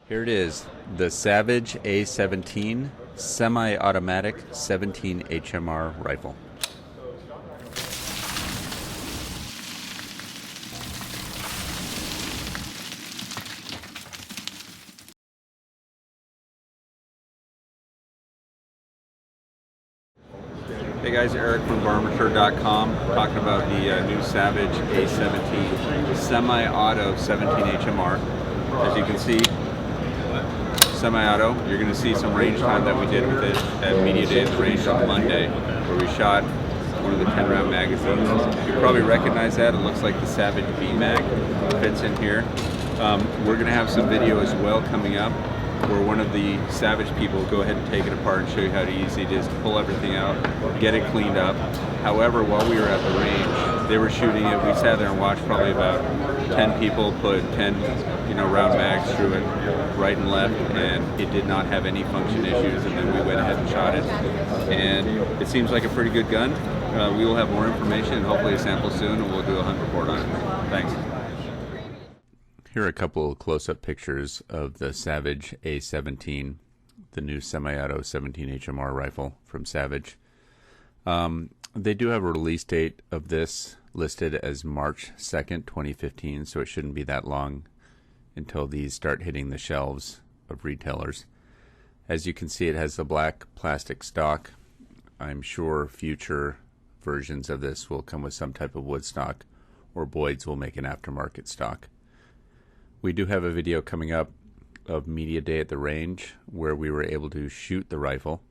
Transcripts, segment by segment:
Here it is, the Savage A17 Semi-Automatic 17 HMR rifle. Hey guys, Eric from Varminter.com talking about the new Savage A17 Semi-Auto 17 HMR. As you can see, semi-auto. You're going to see some range time that we did with it at Media Day at the range on Monday, where we shot one of the 10-round magazines. You probably recognize that. It looks like the Savage B Mag fits in here. We're going to have some video as well coming up where one of the Savage people will go ahead and take it apart and show you how easy it is to pull everything out, get it cleaned up. However, while we were at the range, they were shooting it. We sat there and watched probably about 10 people put 10 round mags through it right and left, and it did not have any function issues, and then we went ahead and shot it. And it seems like a pretty good gun. We will have more information and hopefully a sample soon, and we'll do a hunt report on it. Thanks. Here are a couple of close-up pictures of the Savage A17, the new semi-auto 17 HMR rifle from Savage. They do have a release date of this listed as March 2nd, 2015, so it shouldn't be that long until these start hitting the shelves of retailers. As you can see, it has the black plastic stock. I'm sure future versions of this will come with some type of wood stock, or Boyd's will make an aftermarket stock. We do have a video coming up of Media Day at the range where we were able to shoot the rifle.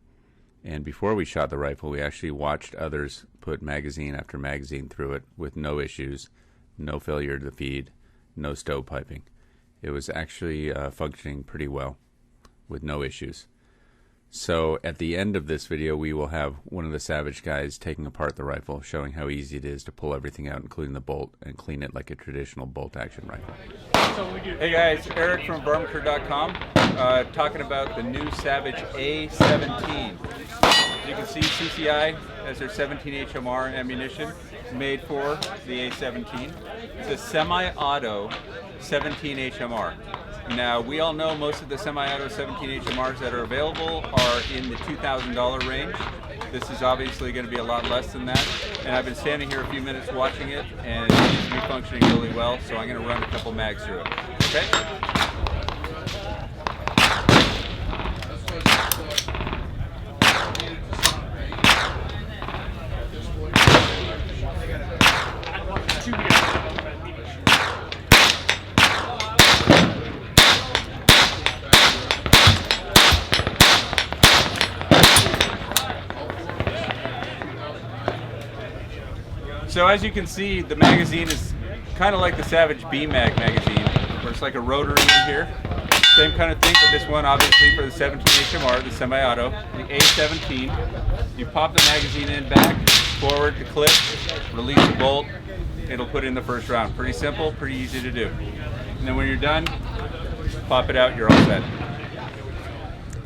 And before we shot the rifle, we actually watched others put magazine after magazine through it with no issues, no failure to the feed, no stovepiping. It was actually functioning pretty well with no issues. So at the end of this video, we will have one of the Savage guys taking apart the rifle, showing how easy it is to pull everything out, including the bolt, and clean it like a traditional bolt-action rifle. Hey guys, Eric from Varminter.com talking about the new Savage A17. As you can see, CCI has their 17 HMR ammunition made for the A17. It's a semi-auto 17 HMR. Now, we all know most of the semi-auto 17 HMRs that are available are in the $2,000 range. This is obviously going to be a lot less than that. And I've been standing here a few minutes watching it, and it seems to be functioning really well, so I'm going to run a couple mags through it. Okay? So as you can see, the magazine is kind of like the Savage B Mag magazine, where it's like a rotary in here. Same kind of thing, but this one obviously for the 17 HMR, the semi-auto, the A17. You pop the magazine in back, forward, the clip, release the bolt, it'll put in the first round. Pretty simple, pretty easy to do. And then when you're done, pop it out, you're all set.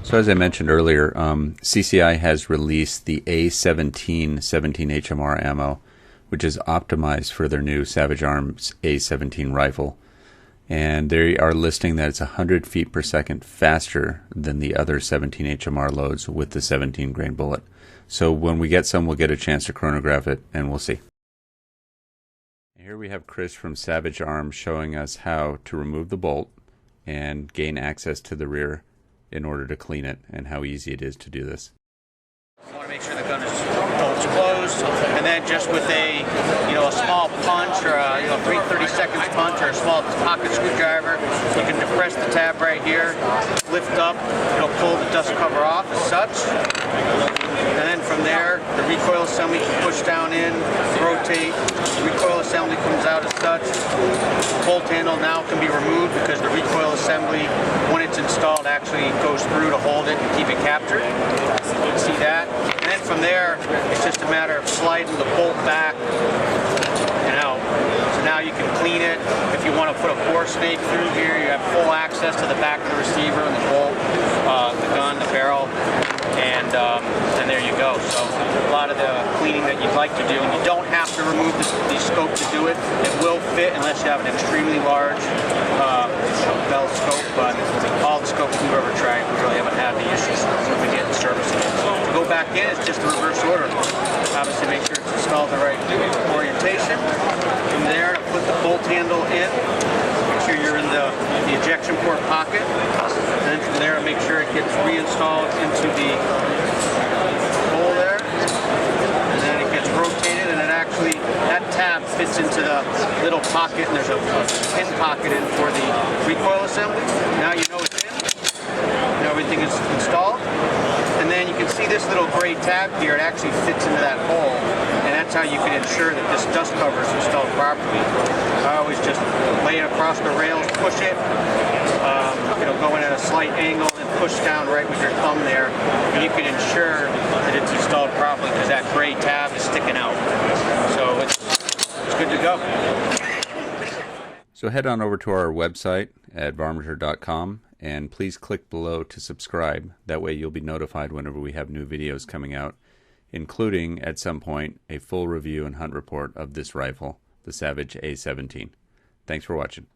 So as I mentioned earlier, CCI has released the A17 17 HMR ammo, which is optimized for their new Savage Arms A17 rifle. And they are listing that it's 100 feet per second faster than the other 17 HMR loads with the 17 grain bullet. So when we get some, we'll get a chance to chronograph it, and we'll see. Here we have Chris from Savage Arms showing us how to remove the bolt and gain access to the rear in order to clean it, and how easy it is to do this. You want to make sure the gun is bolts closed, and then just with a small punch or a 30 seconds punch or a small pocket screwdriver, you can depress the tab right here, lift up, it'll pull the dust cover off as such, and then from there the recoil assembly can push down in, rotate, the recoil assembly comes out as such. The bolt handle now can be removed because the recoil assembly, when it's installed, actually goes through to hold it and keep it captured. You can see that. And then from there, it's just a matter of sliding the bolt back and out. So now you can clean it. If you want to put a bore snake through here, you have full access to the back of the receiver and the bolt, the gun, the barrel, and there you go. So a lot of the cleaning that you'd like to do, and you don't have to remove the scope to do it. It will fit unless you have an extremely large belt scope, but all the again, it's just a reverse order. Obviously make sure it's installed the right orientation. From there, put the bolt handle in. Make sure you're in the ejection port pocket. And then from there, make sure it gets reinstalled into the hole there. And then it gets rotated, and it actually, that tab fits into the little pocket, and there's a pin pocket in for the recoil assembly. Now you know it's in. Now everything is installed. And then you can see this little gray tab here, it actually fits into that hole, and that's how you can ensure that this dust cover is installed properly. I always just lay it across the rails, push it, go in at a slight angle, and push down right with your thumb there, and you can ensure that it's installed properly because that gray tab is sticking out. So it's good to go. So head on over to our website at varminter.com and please click below to subscribe. That way you'll be notified whenever we have new videos coming out, including at some point a full review and hunt report of this rifle, the Savage A17. Thanks for watching.